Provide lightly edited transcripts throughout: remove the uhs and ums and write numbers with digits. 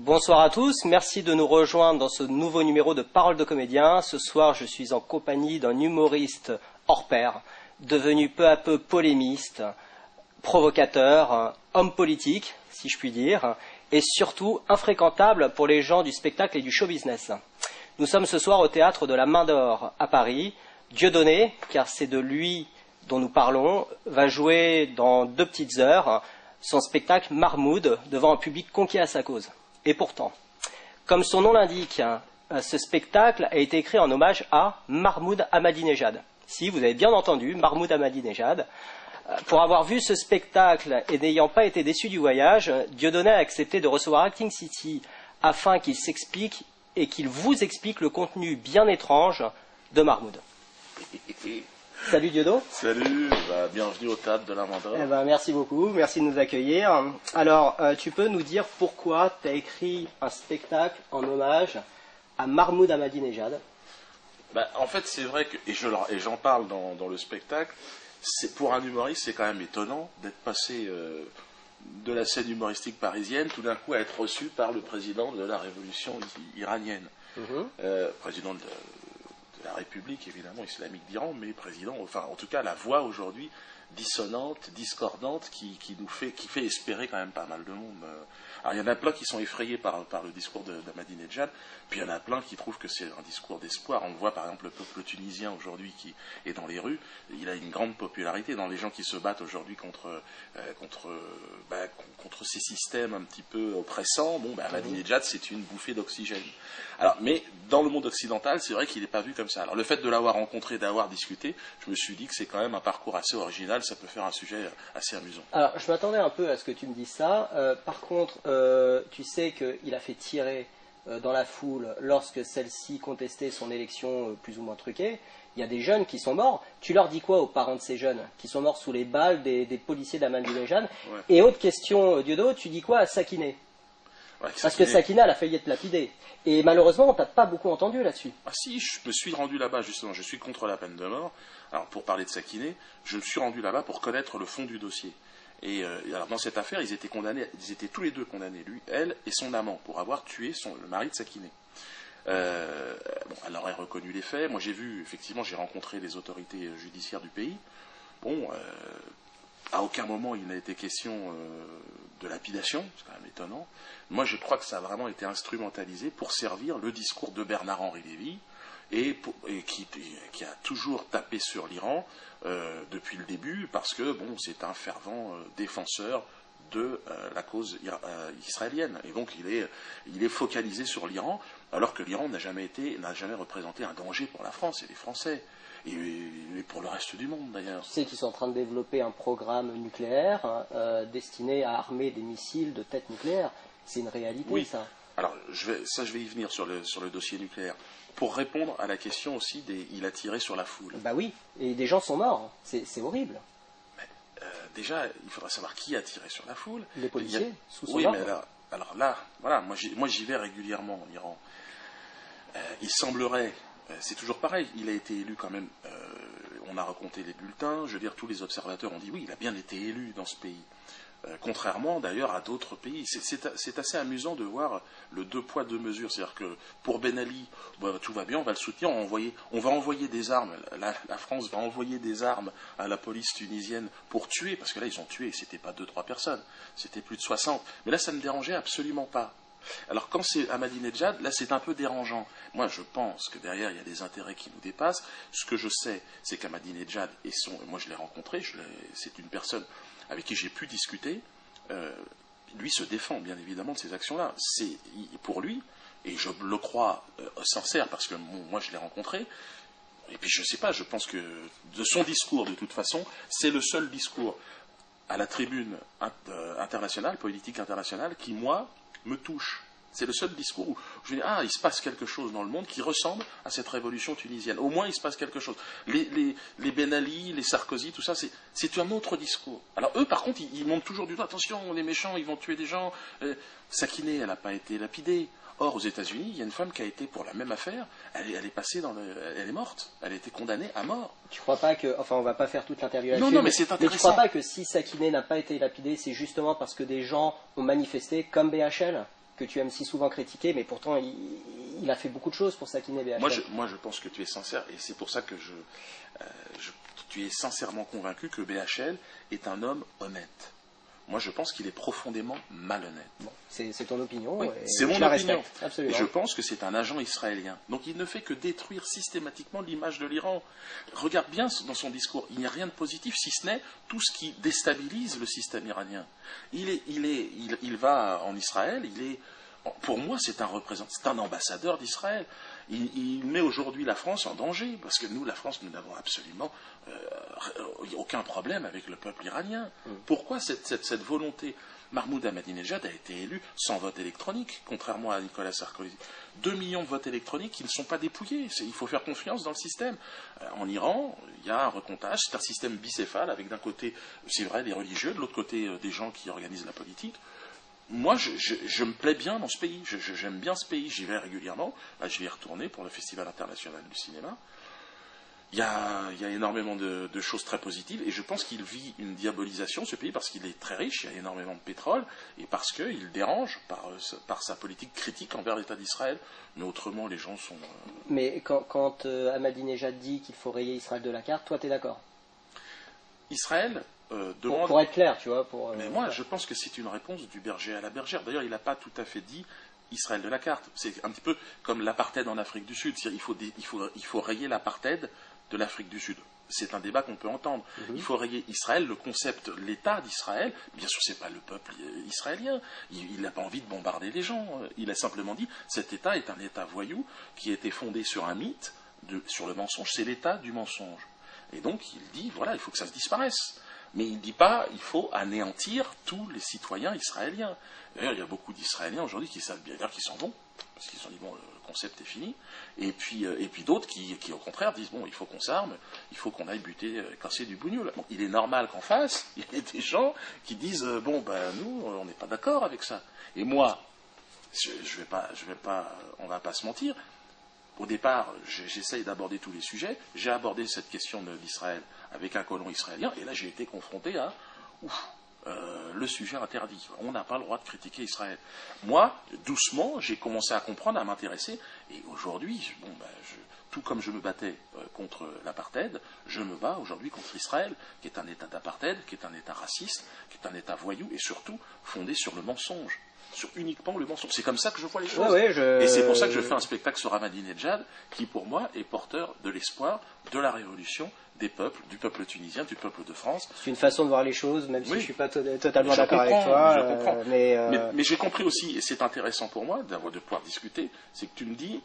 Bonsoir à tous, merci de nous rejoindre dans ce nouveau numéro de Paroles de comédien. Ce soir, je suis en compagnie d'un humoriste hors pair, devenu peu à peu polémiste, provocateur, homme politique, si je puis dire, et surtout infréquentable pour les gens du spectacle et du show business. Nous sommes ce soir au théâtre de la Main d'Or à Paris. Dieudonné, car c'est de lui dont nous parlons, va jouer dans 2 petites heures son spectacle Marmoud devant un public conquis à sa cause. Et pourtant, comme son nom l'indique, ce spectacle a été écrit en hommage à Mahmoud Ahmadinejad. Si, vous avez bien entendu, Mahmoud Ahmadinejad. Pour avoir vu ce spectacle et n'ayant pas été déçu du voyage, Dieudonné a accepté de recevoir Acting City afin qu'il s'explique et qu'il vous explique le contenu bien étrange de Marmoud. Salut Diodo. Salut, bienvenue au théâtre de la Main d'Or. Merci beaucoup, merci de nous accueillir. Alors, tu peux nous dire pourquoi tu as écrit un spectacle en hommage à Mahmoud Ahmadinejad? En fait, c'est vrai que, et j'en parle dans le spectacle, pour un humoriste, c'est quand même étonnant d'être passé de la scène humoristique parisienne, tout d'un coup à être reçu par le président de la révolution iranienne. Président de la République, évidemment, islamique d'Iran, mais président, enfin, en tout cas, la voix aujourd'hui dissonante, discordante, qui fait espérer quand même pas mal de monde. Alors, il y en a plein qui sont effrayés par le discours d'Ahmadinejad, puis il y en a plein qui trouvent que c'est un discours d'espoir. On voit, par exemple, le peuple tunisien aujourd'hui qui est dans les rues, il a une grande popularité dans les gens qui se battent aujourd'hui contre ces systèmes un petit peu oppressants. Ahmadinejad, c'est une bouffée d'oxygène. Alors, mais dans le monde occidental, c'est vrai qu'il n'est pas vu comme ça. Alors, le fait de l'avoir rencontré, d'avoir discuté, je me suis dit que c'est quand même un parcours assez original, ça peut faire un sujet assez amusant. Alors, je m'attendais un peu à ce que tu me dises ça. Par contre, tu sais qu'il a fait tirer dans la foule lorsque celle-ci contestait son élection plus ou moins truquée. Il y a des jeunes qui sont morts. Tu leur dis quoi aux parents de ces jeunes qui sont morts sous les balles des policiers d'Ahmadinejad? Ouais. Et autre question, Diodo, tu dis quoi à Sakiné? Parce que Sakiné, elle a failli être lapidée. Et malheureusement, on t'a pas beaucoup entendu là-dessus. Ah si, je me suis rendu là-bas justement, je suis contre la peine de mort. Alors pour parler de Sakiné, je me suis rendu là-bas pour connaître le fond du dossier. Et alors dans cette affaire, ils étaient tous les deux condamnés, lui, elle et son amant, pour avoir tué le mari de Sakiné. Elle aurait reconnu les faits. Moi j'ai rencontré les autorités judiciaires du pays. À aucun moment il n'a été question de lapidation, c'est quand même étonnant. Moi je crois que ça a vraiment été instrumentalisé pour servir le discours de Bernard-Henri Lévy, et qui a toujours tapé sur l'Iran depuis le début, parce que c'est un fervent défenseur de la cause israélienne. Et donc il est focalisé sur l'Iran, alors que l'Iran n'a jamais représenté un danger pour la France et les Français. Et pour le reste du monde d'ailleurs. Tu sais qu'ils sont en train de développer un programme nucléaire destiné à armer des missiles de tête nucléaire. C'est une réalité, oui. Ça. Alors, je vais y venir sur le dossier nucléaire. Pour répondre à la question aussi, il a tiré sur la foule. Bah oui, et des gens sont morts. C'est horrible. Mais, déjà, il faudra savoir qui a tiré sur la foule. Les policiers, sous son ordre. Oui, mais alors là, voilà, moi j'y vais régulièrement en Iran. Il semblerait, c'est toujours pareil, il a été élu quand même, on a recompté les bulletins, je veux dire, tous les observateurs ont dit oui, il a bien été élu dans ce pays. Contrairement d'ailleurs à d'autres pays. C'est assez amusant de voir le 2 poids 2 mesures. C'est-à-dire que pour Ben Ali, tout va bien, on va le soutenir, on va envoyer des armes. La France va envoyer des armes à la police tunisienne pour tuer, parce que là ils ont tué, c'était pas 2-3 personnes, c'était plus de 60. Mais là ça ne me dérangeait absolument pas. Alors quand c'est Ahmadinejad, là c'est un peu dérangeant. Moi je pense que derrière il y a des intérêts qui nous dépassent. Ce que je sais, c'est qu'Ahmadinejad moi je l'ai rencontré, c'est une personne avec qui j'ai pu discuter. Lui se défend bien évidemment de ces actions-là. C'est pour lui, et je le crois sincère parce que moi je l'ai rencontré. Et puis je sais pas, je pense que de son discours de toute façon, c'est le seul discours à la tribune internationale, politique internationale, qui moi me touche. C'est le seul discours où je dis il se passe quelque chose dans le monde qui ressemble à cette révolution tunisienne. Au moins il se passe quelque chose. Les Ben Ali, les Sarkozy, tout ça, c'est un autre discours. Alors eux par contre ils montent toujours du doigt, attention, les méchants ils vont tuer des gens. Sakiné, elle n'a pas été lapidée. Or, aux États-Unis, il y a une femme qui a été pour la même affaire, elle est passée elle est morte, elle a été condamnée à mort. Tu crois pas que, enfin, on va pas faire toute l'interview là-dessus. Non, mais c'est intéressant. Mais tu crois pas que si Sakiné n'a pas été lapidée, c'est justement parce que des gens ont manifesté comme BHL? que tu aimes si souvent critiquer, mais pourtant il a fait beaucoup de choses pour s'aquiner BHL. Moi, je pense que tu es sincère, et c'est pour ça que tu es sincèrement convaincu que BHL est un homme honnête. Moi, je pense qu'il est profondément malhonnête. Bon, c'est ton opinion. Oui, c'est mon opinion. Et je pense que c'est un agent israélien. Donc il ne fait que détruire systématiquement l'image de l'Iran. Regarde bien dans son discours, il n'y a rien de positif, si ce n'est tout ce qui déstabilise le système iranien. Il va en Israël, pour moi, c'est un représentant, c'est un ambassadeur d'Israël. Il met aujourd'hui la France en danger, parce que nous, la France, nous n'avons absolument aucun problème avec le peuple iranien. Pourquoi cette volonté? Mahmoud Ahmadinejad a été élu sans vote électronique, contrairement à Nicolas Sarkozy. 2 millions de votes électroniques qui ne sont pas dépouillés. Il faut faire confiance dans le système. En Iran, il y a un recomptage, c'est un système bicéphale, avec d'un côté, c'est vrai, les religieux, de l'autre côté, des gens qui organisent la politique. Moi, je me plais bien dans ce pays. J'aime bien ce pays. J'y vais régulièrement. Là, je vais y retourner pour le Festival international du cinéma. Il y a énormément de choses très positives. Et je pense qu'il vit une diabolisation, ce pays, parce qu'il est très riche. Il y a énormément de pétrole. Et parce qu'il dérange par sa politique critique envers l'État d'Israël. Mais autrement, les gens sont... Mais quand Ahmadinejad dit qu'il faut rayer Israël de la carte, toi, tu es d'accord? Israël... demande... pour être clair, tu vois. Mais moi, je pense que c'est une réponse du berger à la bergère. D'ailleurs, il n'a pas tout à fait dit Israël de la carte. C'est un petit peu comme l'apartheid en Afrique du Sud. Il faut rayer l'apartheid de l'Afrique du Sud. C'est un débat qu'on peut entendre. Il faut rayer Israël, le concept, l'État d'Israël. Bien sûr, ce n'est pas le peuple israélien. Il n'a pas envie de bombarder les gens. Il a simplement dit cet État est un État voyou qui a été fondé sur un mythe, sur le mensonge. C'est l'État du mensonge. Et donc, il dit, voilà, il faut que ça se disparaisse. Mais il ne dit pas il faut anéantir tous les citoyens israéliens. D'ailleurs, il y a beaucoup d'Israéliens aujourd'hui qui savent bien dire qu'ils s'en vont, parce qu'ils se sont dit bon, le concept est fini. Et puis d'autres qui, au contraire, disent bon, il faut qu'on s'arme, il faut qu'on aille buter, casser du bougnoul. Bon, il est normal qu'en face, il y ait des gens qui disent bon, ben nous, on n'est pas d'accord avec ça. Et moi, on va pas se mentir. Au départ, j'essaye d'aborder tous les sujets. J'ai abordé cette question d'Israël avec un colon israélien, et là j'ai été confronté à le sujet interdit. On n'a pas le droit de critiquer Israël. Moi, doucement, j'ai commencé à comprendre, à m'intéresser, et aujourd'hui, tout comme je me battais contre l'apartheid, je me bats aujourd'hui contre Israël, qui est un État d'apartheid, qui est un État raciste, qui est un État voyou, et surtout fondé sur le mensonge. Sur uniquement le mensonge. C'est comme ça que je vois les choses. Et c'est pour ça que je fais un spectacle sur Ahmadinejad, qui pour moi est porteur de l'espoir de la révolution des peuples, du peuple tunisien, du peuple de France. C'est une façon de voir les choses, même si je ne suis pas totalement d'accord avec toi. Je comprends. Mais j'ai compris aussi, et c'est intéressant pour moi de pouvoir discuter, c'est que tu me dis,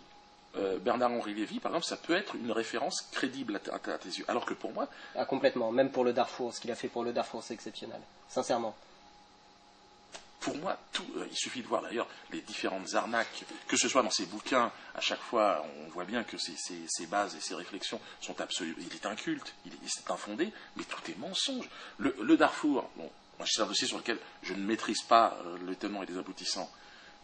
Bernard-Henri Lévy, par exemple, ça peut être une référence crédible à tes yeux. Alors que pour moi... Ah, complètement. Même pour le Darfour, ce qu'il a fait pour le Darfour, c'est exceptionnel. Sincèrement. Pour moi, il suffit de voir d'ailleurs les différentes arnaques, que ce soit dans ses bouquins, à chaque fois, on voit bien que ses bases et ses réflexions sont absolument... Il est inculte, c'est infondé, mais tout est mensonge. Le Darfour, bon, moi c'est un dossier sur lequel je ne maîtrise pas les tenants et les aboutissants,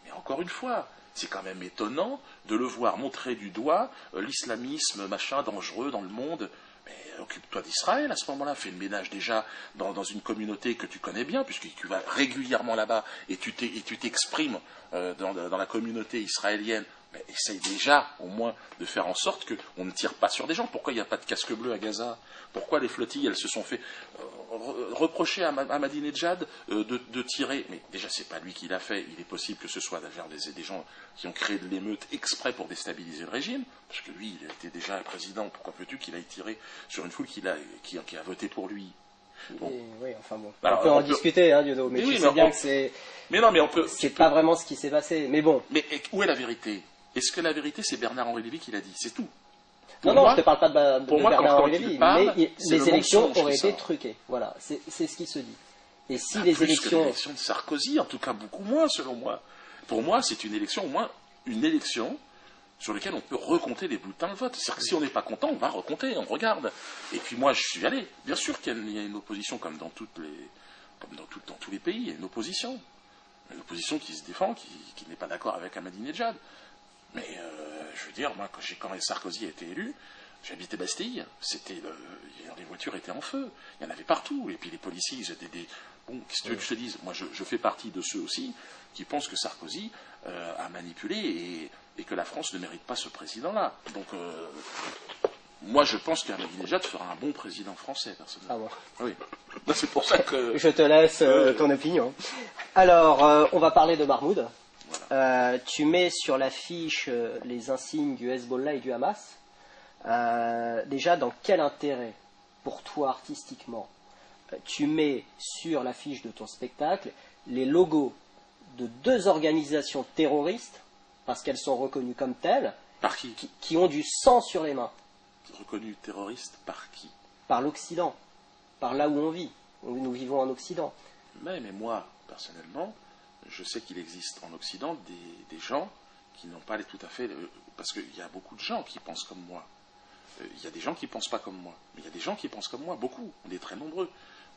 mais encore une fois, c'est quand même étonnant de le voir montrer du doigt l'islamisme, machin, dangereux dans le monde. Mais occupe-toi d'Israël à ce moment-là, fais le ménage déjà dans une communauté que tu connais bien, puisque tu vas régulièrement là-bas et tu t'exprimes dans la communauté israélienne. Mais essaye déjà, au moins, de faire en sorte qu'on ne tire pas sur des gens. Pourquoi il n'y a pas de casque bleu à Gaza? Pourquoi les flottilles, elles se sont fait reprocher à Ahmadinejad de tirer? Mais déjà, c'est pas lui qui l'a fait. Il est possible que ce soit d'ailleurs des gens qui ont créé de l'émeute exprès pour déstabiliser le régime. Parce que lui, il était déjà président. Pourquoi veux-tu qu'il aille tirer sur une foule qui a voté pour lui? Bon. Oui, enfin bon. Alors, on peut en discuter, hein, Diodo, mais tu sais bien que c'est... Mais non, mais c'est pas vraiment ce qui s'est passé, mais bon. Mais où est la vérité? Est-ce que la vérité, c'est Bernard-Henri Lévy qui l'a dit? C'est tout. Non, je ne te parle pas de Bernard-Henri Lévy, mais les élections auraient été truquées. Voilà, c'est ce qui se dit. Et si les élections... que l'élection de Sarkozy, en tout cas beaucoup moins, selon moi. Pour moi, c'est une élection, au moins une élection sur laquelle on peut recompter les bulletins de vote. C'est-à-dire que si on n'est pas content, on va recompter, on regarde. Et puis moi, je suis allé. Bien sûr qu'il y a une opposition, comme dans tous les pays, il y a une opposition. Une opposition qui se défend, qui n'est pas d'accord avec Ahmadinejad. Mais je veux dire, moi, quand Sarkozy a été élu, j'habitais Bastille, les voitures étaient en feu, il y en avait partout, et puis les policiers, ils étaient des... Bon, qu'est-ce que tu veux que je te dise? Moi, je fais partie de ceux aussi qui pensent que Sarkozy à manipuler et que la France ne mérite pas ce président-là. Donc, moi, je pense qu'Ahmadinejad fera un bon président français, personnellement. Ah bon. Oui. C'est pour ça que... Je te laisse ton opinion. Alors, on va parler de Mahmoud. Voilà. Tu mets sur l'affiche les insignes du Hezbollah et du Hamas. Déjà, dans quel intérêt, pour toi, artistiquement, tu mets sur l'affiche de ton spectacle les logos de deux organisations terroristes, parce qu'elles sont reconnues comme telles, par qui ont du sang sur les mains. Reconnues terroristes par qui? Par l'Occident, par là où on vit. Nous vivons en Occident. Mais moi, personnellement, je sais qu'il existe en Occident des gens qui n'ont pas tout à fait... parce qu'il y a beaucoup de gens qui pensent comme moi. Il y a des gens qui ne pensent pas comme moi. Mais il y a des gens qui pensent comme moi, beaucoup. On est très nombreux.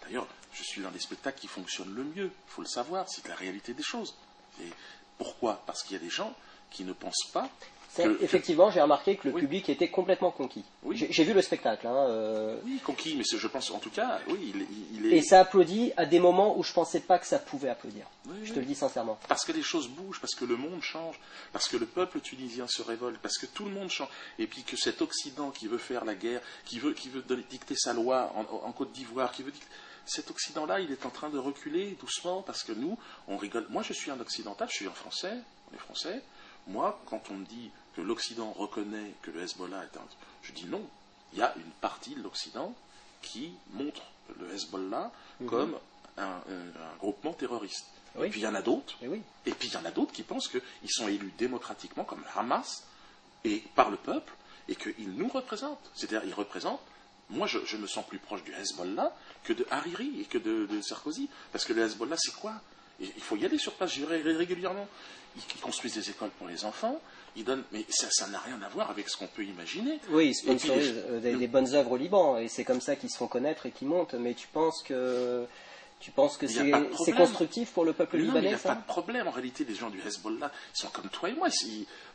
D'ailleurs, je suis l'un des spectacles qui fonctionne le mieux. Il faut le savoir, c'est la réalité des choses. Et pourquoi? Parce qu'il y a des gens qui ne pensent pas... Effectivement, j'ai remarqué que le public était complètement conquis. Oui. J'ai vu le spectacle. Oui, conquis, mais je pense, en tout cas, oui, il est... Et ça applaudit à des moments où je ne pensais pas que ça pouvait applaudir. Oui, je te le dis sincèrement. Parce que les choses bougent, parce que le monde change, parce que le peuple tunisien se révolte, parce que tout le monde change. Et puis que cet Occident qui veut faire la guerre, qui veut dicter sa loi en Côte d'Ivoire, cet Occident-là, il est en train de reculer doucement, parce que nous, on rigole. Moi, je suis un occidental, je suis un Français, on est Français. Moi, quand on me dit que l'Occident reconnaît que le Hezbollah est un... Je dis non. Il y a une partie de l'Occident qui montre le Hezbollah comme un groupement terroriste. Oui. Et puis il y en a d'autres. Et puis il y en a d'autres qui pensent qu'ils sont élus démocratiquement comme le Hamas et par le peuple et qu'ils nous représentent. C'est-à-dire ils représentent... Moi, je me sens plus proche du Hezbollah que de Hariri et que de Sarkozy. Parce que le Hezbollah, c'est quoi? Il faut y aller sur place, je vais régulièrement. Ils construisent des écoles pour les enfants, ils donnent, mais ça n'a rien à voir avec ce qu'on peut imaginer. Oui, ils sponsorisent des bonnes œuvres au Liban, et c'est comme ça qu'ils se font connaître et qu'ils montent. Mais tu penses que c'est constructif pour le peuple libanais? Il n'y a pas de problème. En réalité, les gens du Hezbollah, ils sont comme toi et moi.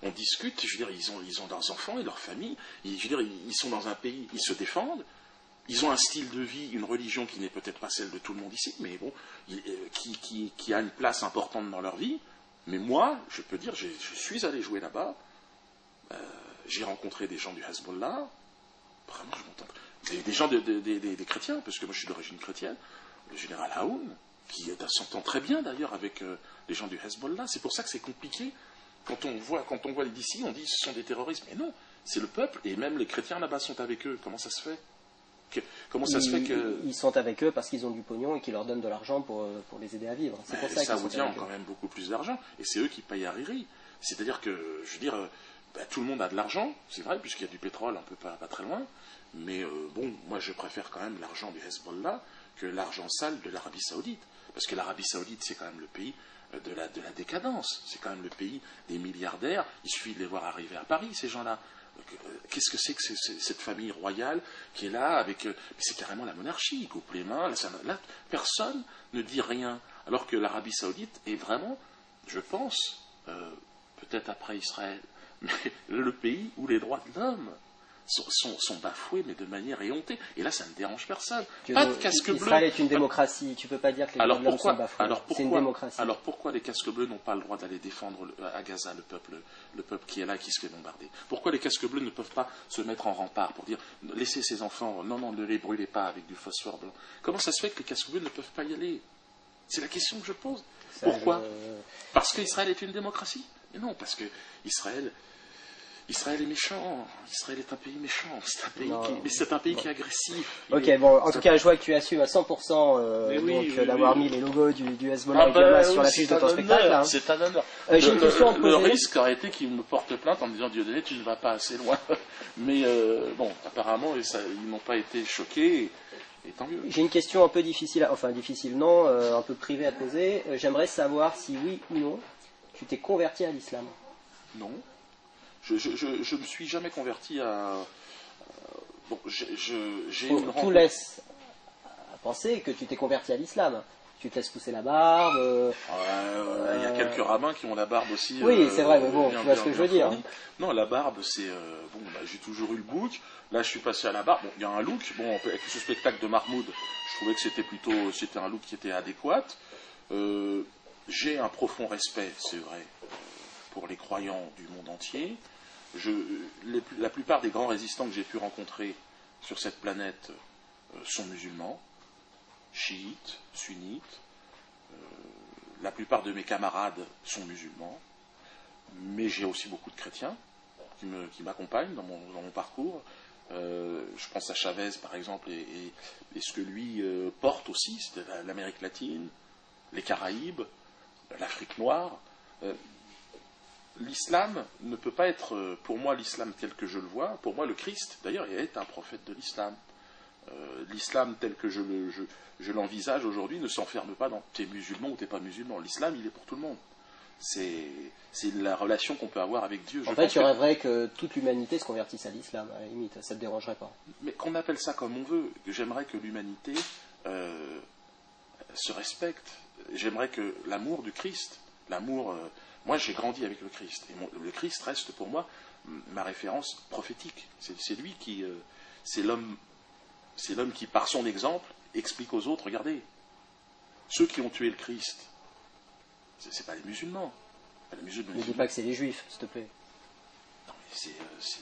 On discute, je veux dire, ils ont leurs enfants et leurs familles. Je veux dire, ils sont dans un pays, ils se défendent. Ils ont un style de vie, une religion qui n'est peut-être pas celle de tout le monde ici, mais bon, qui a une place importante dans leur vie. Mais moi, je peux dire, je suis allé jouer là-bas, j'ai rencontré des gens du Hezbollah, vraiment, je m'entends. Des gens des chrétiens, parce que moi je suis d'origine chrétienne, le général Aoun, qui s'entend très bien d'ailleurs avec les gens du Hezbollah. C'est pour ça que c'est compliqué. Quand on voit d'ici, on dit ce sont des terroristes. Mais non, c'est le peuple, et même les chrétiens là-bas sont avec eux. Comment ça se fait? Comment ça se fait que... Ils sont avec eux parce qu'ils ont du pognon et qu'ils leur donnent de l'argent pour les aider à vivre. C'est pour ça les Saoudiens ont quand même beaucoup plus d'argent, et c'est eux qui payent Hariri. C'est-à-dire que, je veux dire, tout le monde a de l'argent, c'est vrai, puisqu'il y a du pétrole un peu pas très loin, mais bon, moi je préfère quand même l'argent du Hezbollah que l'argent sale de l'Arabie Saoudite. Parce que l'Arabie Saoudite, c'est quand même le pays de la décadence, c'est quand même le pays des milliardaires. Il suffit de les voir arriver à Paris, ces gens-là. Qu'est-ce que c'est que cette famille royale qui est là avec... c'est carrément la monarchie, ils coupent les mains, là, personne ne dit rien. Alors que l'Arabie Saoudite est vraiment, je pense, peut-être après Israël, mais le pays où les droits de l'homme sont bafoués, mais de manière éhontée. Et là, ça ne dérange personne. Pas de casque bleu. Israël est une démocratie, tu ne peux pas dire que les droits de l'homme sont bafoués. C'est une démocratie. Alors pourquoi les casques bleus n'ont pas le droit d'aller défendre à Gaza le peuple qui est là, qui se fait bombarder? Pourquoi les casques bleus ne peuvent pas se mettre en rempart pour dire laissez ces enfants, non, ne les brûlez pas avec du phosphore blanc? Comment ça se fait que les casques bleus ne peuvent pas y aller? C'est la question que je pose. Pourquoi? Parce qu'Israël est une démocratie? Mais non, parce que Israël est méchant. Israël est un pays méchant. C'est un pays qui est agressif. Ok, bon, en tout cas, je vois que tu assumes à 100% d'avoir mis les logos du Hezbollah et du Hamas sur la fiche de ton spectacle. Hein. C'est un honneur. Le risque aurait été qu'ils me portent plainte en me disant Dieudonné, tu ne vas pas assez loin. Mais bon, apparemment, ils n'ont pas été choqués. Et tant mieux. J'ai une question un peu difficile, un peu privée à te poser. J'aimerais savoir si oui ou non, tu t'es converti à l'islam. Non. Je ne me suis jamais converti à... Bon, tout laisse à penser que tu t'es converti à l'islam. Tu te laisses pousser la barbe. Il y a quelques rabbins qui ont la barbe aussi. Oui, c'est vrai, mais bon, tu vois ce que je veux dire. Non, la barbe, c'est... j'ai toujours eu le bouc. Là, je suis passé à la barbe. Bon, il y a un look. Bon, avec ce spectacle de Mahmoud, je trouvais que c'était un look qui était adéquat. J'ai un profond respect, c'est vrai, croyants du monde entier. La plupart des grands résistants que j'ai pu rencontrer sur cette planète sont musulmans, chiites, sunnites. La plupart de mes camarades sont musulmans, mais j'ai aussi beaucoup de chrétiens qui m'accompagnent dans mon parcours. Je pense à Chavez, par exemple, et ce que lui porte aussi, c'est l'Amérique latine, les Caraïbes, l'Afrique noire. L'islam ne peut pas être, pour moi, l'islam tel que je le vois. Pour moi, le Christ, d'ailleurs, est un prophète de l'islam. L'islam tel que je l'envisage aujourd'hui ne s'enferme pas dans t'es musulman ou t'es pas musulman. L'islam, il est pour tout le monde. C'est la relation qu'on peut avoir avec Dieu. En fait, tu rêverais que toute l'humanité se convertisse à l'islam, à la limite, ça ne te dérangerait pas. Mais qu'on appelle ça comme on veut, j'aimerais que l'humanité se respecte. J'aimerais que l'amour du Christ, moi j'ai grandi avec le Christ, et le Christ reste pour moi ma référence prophétique. C'est lui qui, c'est l'homme qui, par son exemple, explique aux autres, regardez, ceux qui ont tué le Christ, c'est pas les musulmans. Ne dis pas que c'est les juifs, s'il te plaît. Non, mais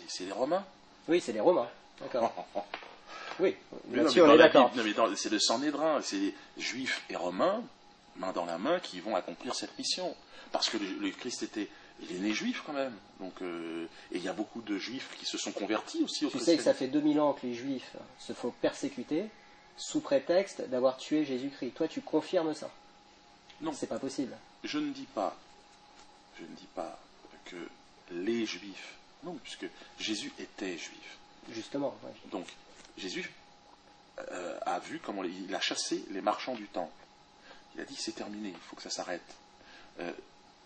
c'est les Romains. Oui, c'est les Romains. D'accord. Oui, là-dessus on est d'accord. C'est le Sanhédrin, c'est les juifs et romains, main dans la main, qui vont accomplir cette mission. Parce que le Christ il est né juif quand même. Donc, et il y a beaucoup de juifs qui se sont convertis aussi au christianisme. Tu sais que ça fait 2000 ans que les juifs se font persécuter sous prétexte d'avoir tué Jésus-Christ. Toi, tu confirmes ça? Non. C'est pas possible. Je ne dis pas que les juifs, non, puisque Jésus était juif. Justement. Ouais. Donc, Jésus a vu comment il a chassé les marchands du temple. Il a dit c'est terminé, il faut que ça s'arrête.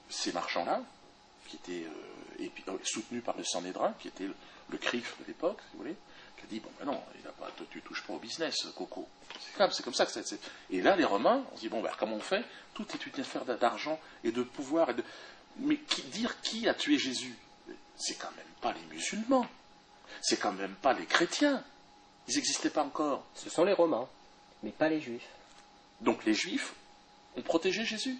Ces marchands-là, qui étaient soutenus par le Sanhédrin, qui était le CRIF de l'époque, si vous voulez, qui a dit bon ben non, tu touches pas au business, Coco. C'est comme ça que c'est. Et là, les Romains, on se dit bon ben comment on fait? Tout est une affaire d'argent et de pouvoir. Mais qui a tué Jésus? C'est quand même pas les musulmans. C'est quand même pas les chrétiens. Ils n'existaient pas encore. Ce sont les Romains, mais pas les Juifs. Donc les Juifs ont protégé Jésus.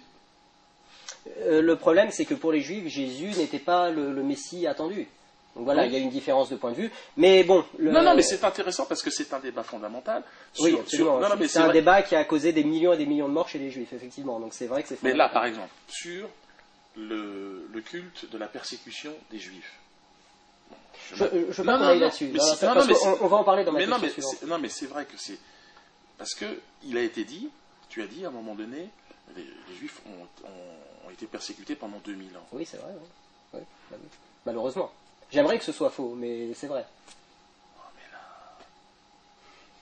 Le problème, c'est que pour les Juifs, Jésus n'était pas le Messie attendu. Donc voilà, il y a une différence de point de vue. Mais bon. Non, mais c'est intéressant parce que c'est un débat fondamental. Oui, absolument. C'est un débat qui a causé des millions et des millions de morts chez les Juifs, effectivement. Donc c'est vrai que c'est fondamental. Mais là, par exemple, sur le culte de la persécution des Juifs. Je veux pas qu'on aille là-dessus. On va en parler dans ma question suivante. Non, mais c'est vrai que c'est... Parce qu'il a été dit, tu as dit à un moment donné, les Juifs ont été persécutés pendant 2000 ans. Oui, c'est vrai. Oui. Oui. Malheureusement. J'aimerais que ce soit faux, mais c'est vrai. Oh, mais là,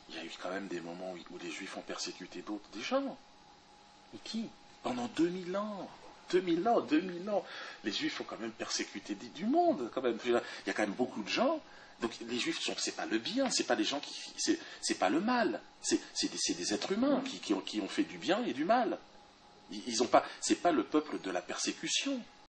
il y a eu quand même des moments où les Juifs ont persécuté des gens. Et qui? Pendant 2000 ans. 2000 ans. Les Juifs ont quand même persécuté du monde, quand même. Il y a quand même beaucoup de gens. Donc les Juifs, c'est pas le bien, c'est pas des gens c'est pas le mal. C'est des êtres humains qui ont fait du bien et du mal. Ils ont pas, c'est pas le peuple de la persécution.